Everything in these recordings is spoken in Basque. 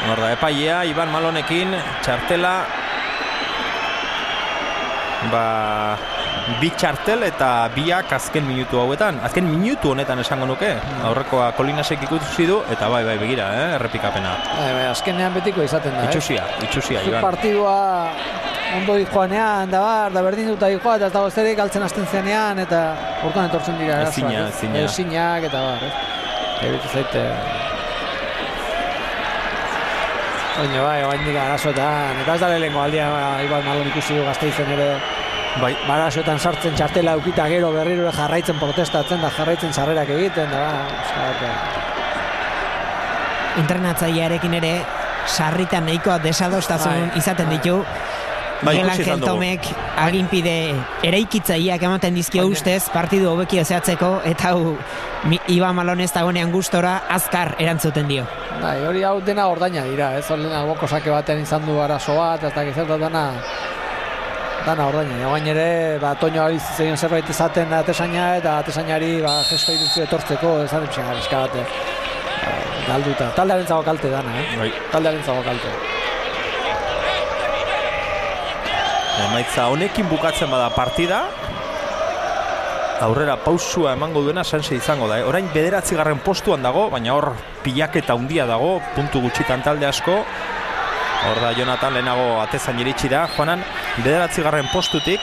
Horda, epailea, Iban Malonekin, txartela, bi txartel eta biak azken minutu hauetan. Azken minutu honetan esango nuke. Aurrekoa Kolinasek ikusi du, eta bai, begira, errepikapena. Azkenean betiko izaten da. Itxusia, Iban. Partidua ondo joanean, da berdin duta joa, eta ez dago zerik altzen hasten zenean, eta urkan etortzen dira. Ezinak, eta bar, egitu zaite. Baina bai, oain dira arazoetan, eta ez da lehenko aldia Iban Malon ikusi du Gasteizen ere. Bai. Arazoetan sartzen txartela eukita gero berriro jarraitzen protestatzen da jarraitzen sarrerak egiten da. Entrenatzailearekin ere sarritan nahikoa desadostasun izaten ditu. Miguel Ángel Tomek aginpide eraikitzaileak ematen dizkio ustez partidu hobeki oseatzeko, eta Iban Malon ez dagoenean gustora azkar erantzuten dio. Hori hau dena ordaina dira, ez horren alboko sake batean izan du arazo bat, ez dakizet dana ordaina. Oain ere, Toño Alizizion zerbait izaten atesaina, eta atesainari gesto iruzio etortzeko, ezan epsen gariska bate. Galduta, taldearen zago kalte dana, taldearen zago kalte. Emaitza honekin bukatzen bada partida, aurrera pausua emango duena Sanse izango da. Orain 9. postuan dago, baina hor pilaketa handia dago, puntu gutxitan talde asko. Hor da Jonathan lehenago atezain iritsi da, Joanan 9. postutik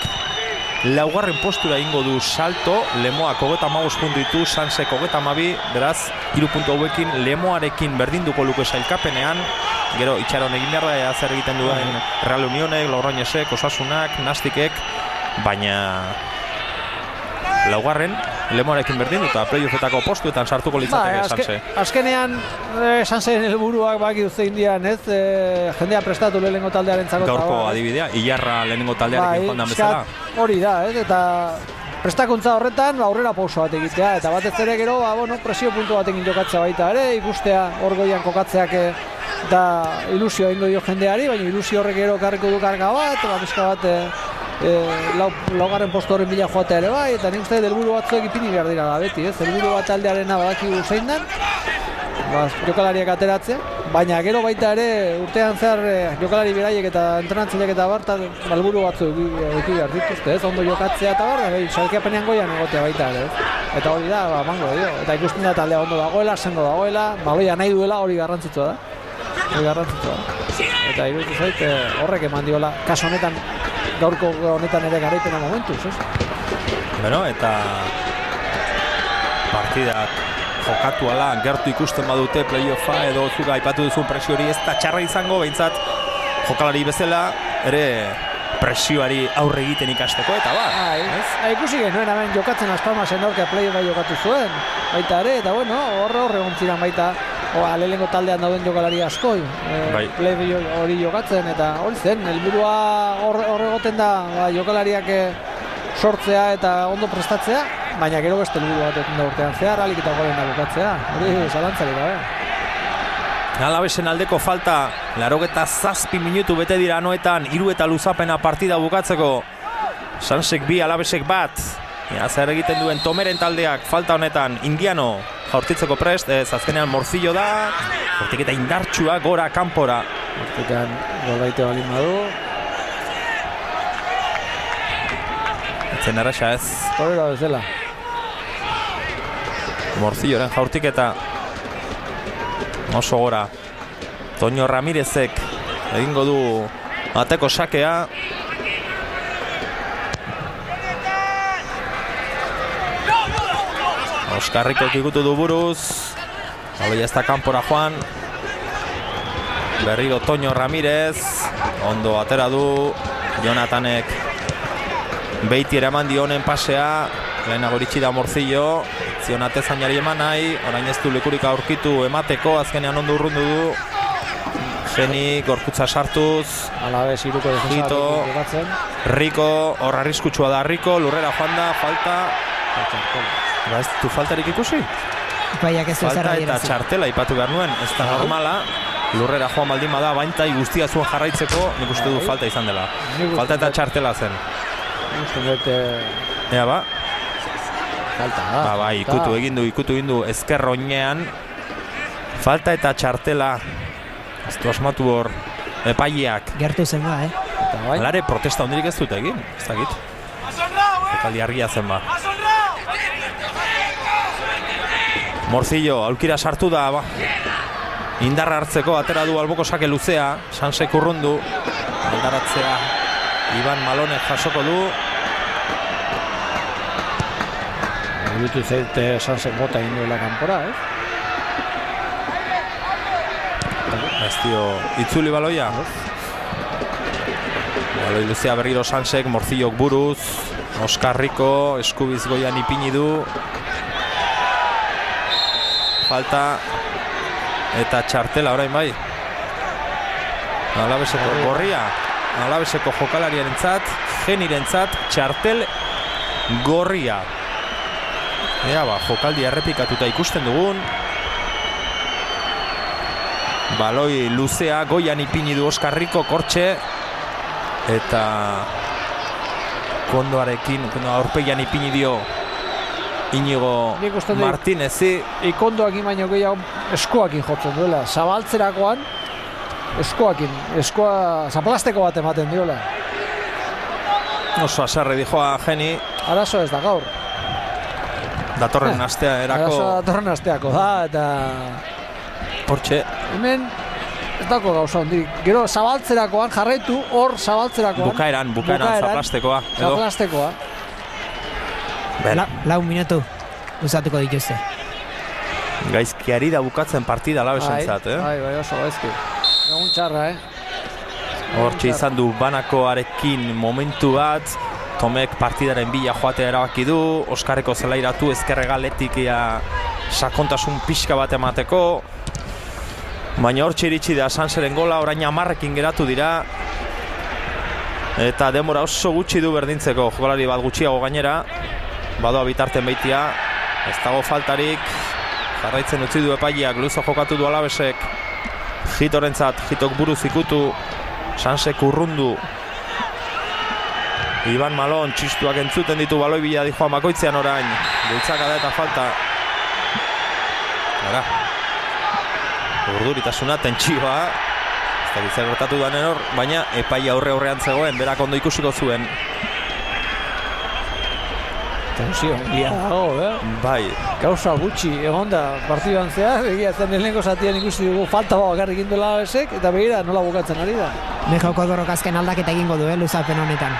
4. postura ingo du salto, Lemoak 35 puntu ditu, Sansek 32, beraz 3 puntu hauekin Lemoarekin berdinduko luke sailkapenean. Gero itxaron egin behar da, zer egiten duen Real Unionek, Logroñesek, Osasunak, Nastikek, baina 4. Lemoarekin berdin eta playoffetako postuetan sartuko litzateke Sanse. Azkenean Sansen helburuak baki uzein dian, ez? Jendea prestatu lehenengo taldearen zako. Gaurko adibidea, Ilarra lehenengo taldearekin jondan bezala. Hori da, ez? Eta prestakuntza horretan aurrera pauso bat egitea, eta batez ere gero presio puntu batekin jokatzea baita ere, ikustea hor goian kokatzeak eta ilusioa ingo dio jendeari, baina ilusio horrek gero karriko du karga bat, pizka bat 4. postu horren bila joatea ere bai, eta nik uste helburu batzuek ipini behar dira da beti, ez? Helburu bat taldearena badakigu zein den, jokalariak ateratzea, baina gero baita ere urtean zehar jokalari beraiek eta entrenatzaileak eta barta helburu batzu eduki behar dituzte, ez? Ondo jokatzea eta bar, salkiapenean goian egotea baita ere, ez? Eta hori da, mango dio, eta ikusten da taldea ondo dagoela, sendo dagoela, baloia nahi duela, hori garrantzitsua da. Eta iruditu zait horrek eman diola, kaso honetan, gaurko honetan ere garaipena momentuz, ez? Bueno, eta partidak jokatu ala, gertu ikusten badute playoffa edo zura aipatu duzun presio hori ez da txarra izango, behintzat jokalari bezala ere presioari aurre egiten ikasteko, eta ikusi genuen hemen jokatzen Las Palmasen aurka playoffa jokatu zuen, baita ere, eta horre ontziran baita lehenengo taldean dauden jokalari asko play hori jokatzen, eta hori zen, helburua horre goten da jokalariak sortzea eta ondo prestatzea, baina gero beste helburu bat egun da urtean zehar, alik eta golen da bukatzea, hori zalantzari gabe. Alavesen aldeko falta, 87 minutu bete dira anoetan, 3 eta luzapena partida bukatzeko, Sansek 2, Alavesek 1, zer egiten duen Tomeren taldeak falta honetan, Indiano jaurtitzeko prest, azkenean Morcillo da, hortik eta indartsua gora kanpora. Hortikan golbaite balin badu. Etzen erraxa ez. Horrela bezala. Morcilloren jaurtik eta oso gora. Toño Ramirezek egingo du ateko sakea. Oskarriko ikutu du buruz, baloia ez da kanpora joan, berriro Toño Ramirez, ondo atera du, Jonathanek beiti eraman dio honen pasea, lehenago iritsi da Morcillo, zion atezainari eman nahi, orain ez du lekurik aurkitu emateko, azkenean ondo urrundu du, Geni, gorputza sartuz, Alaves iruko defensa Rico, horra arriskutsua da Rico, lurrera joan da, falta, ez du faltarik ikusi? Falta eta txartela ipatu behar nuen, ez da normala, lurrera joan baldin bada, baintai guztia zuen jarraitzeko, nik uste du falta izan dela. Falta eta txartela zen. Ea ba? Falta, ikutu egin du ezker oinean, falta eta txartela Ez du asmatu hor epaileak. Gertu zen ba, Alare protesta hondirik ez dut egin, ez dakit. Jokaldi argia zen ba. Morcillo, aulkira sartu da, ba. Indarra hartzeko, atera du alboko sake luzea, Sansek urrundu. Aldaratzea, Iban Malonek jasoko du. Irutu zeite Sansek bota egin duela kanpora, Ez dio, itzuli baloia. Baloi luzea berriro Sansek, Morcillok buruz. Oskar Rico, eskubiz goian ipini du. Falta. Eta txartela orain bai. Alabeseko gorria. Alabeseko jokalariarentzat, Genirentzat, txartel gorria. Ea ba, jokaldi errepikatuta ikusten dugun. Baloi luzea, goian ipini du Oskar Rico, kortxe. Eta kondoarekin, aurpegian ipini dio Inigo Martinezi. Ikondoakin baino gehiago eskoakin jotzen duela. Zabaltzerakoan eskoa zaplasteko bat ematen diola. Oso asarre dijoa Geni. Arazo ez da gaur. Datorren astea erako. Arazo datorren asteako da eta hortxe. Hemen ez dako gauza hondik. Gero zabaltzerakoan jarraitu hor zabaltzerakoan. Bukaeran zaplastekoa. Zaplastekoa. Lau minutu usatuko dituzte. Gaizkiari da bukatzen partida Alabesentzat, Bai, oso gaizki. Egun txarra, Hortxe izan du banakoarekin momentu bat. Tomek partidaren bila joatea erabaki du. Oskarreko zelairatu ezkerregaletik sakontasun pixka bat emateko. Baina hortxe iritsi da Sanseren gola, orain 10ekin geratu dira. Eta denbora oso gutxi du berdintzeko, jokalari bat gutxiago gainera. Badoa bitarten baitia, ez dago faltarik. Jarraitzen utzi du epaileak, luzo jokatu du Alabesek. Hitorentzat, Hitok buruz ikutu. Sansek urrundu. Iban Malon, txistuak entzuten ditu baloi bila di Joan Bakoitzean orain. Bultzaka da eta falta. Gara. Urduritasuna, tentsioa. Ez da bizar gertatu danen hor, baina epaia aurrean zegoen, berak ondo ikusiko zuen. Tensio, ia dago, Bai. Gauza gutxi, egon da partiduan zehar, egia zen lehenko zatian ikusi dugu falta bakarrik egin duela Alabesek, eta begira nola bukatzen ari da. Mejoko Dorok azken aldaketa egingo du, luzapen honetan.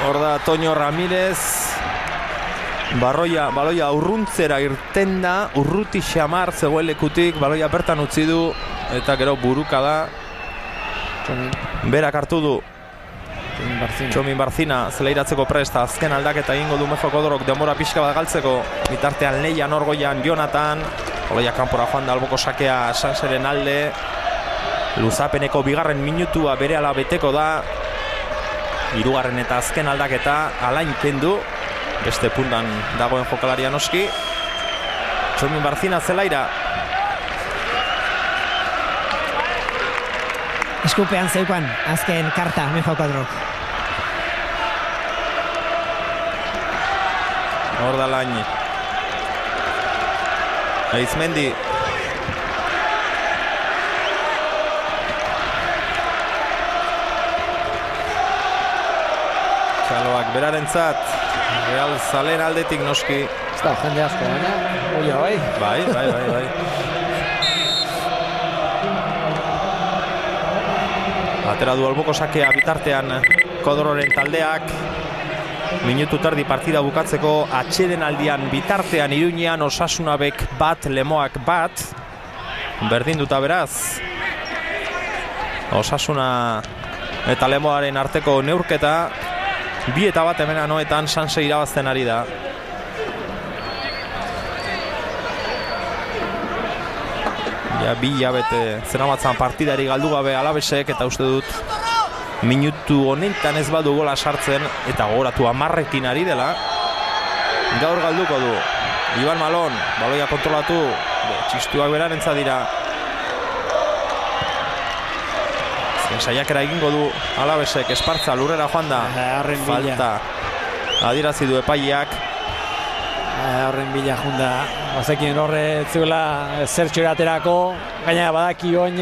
Hor da Toño Ramirez. Baloia urruntzera irten da, urruti xamar zegoen lekutik, baloia bertan utzi du, eta gero buruka da. Berak hartu du. Txomin Barzina zeleiratzeko presta, azken aldaketa egingo du Mejoko Dorok denbora pixka bat galtzeko. Bitartean Leian orgoian Jonathan. Oloia kanpora joan da alboko sakea Sanseren alde. Luzapeneko bigarren minutua berehala beteko da. Hirugarren eta azken aldaketa Alain kendu. Beste puntan dagoen jokalaria noski. Txomin Barzina zelaira. Eskupean zeukan azken karta Mejoko Dorok. Hor da Alain. Aizmendi. Txaloak berarentzat. Real Zalen aldetik noski. Ez da, jende asko, baina. Bai. Bai. Atera du alboko sakea bitartean Kodororen taldeak. Minutu terdi partida bukatzeko atxeden aldian bitartean Iruñean Osasunabek bat, Lemoak bat. Berdinduta beraz. Osasuna eta Lemoaren arteko neurketa. 2-1 hemen anoetan Sanse irabazten ari da. Ja, 2 hilabete zeramatzan partidari galdu gabe Alabesek, eta uste dut minutu honetan ez badu gola sartzen, eta gogoratu 10ekin ari dela. Gaur galduko du. Iban Malon, baloia kontrolatu, txistuak berarentzat dira. Saiakera egingo du Alabesek, Espartza lurrera joan da. Falta adierazi du epaileak. Horren bila junda, bazekin horre zuela zertxo eraterako, gaina badaki oin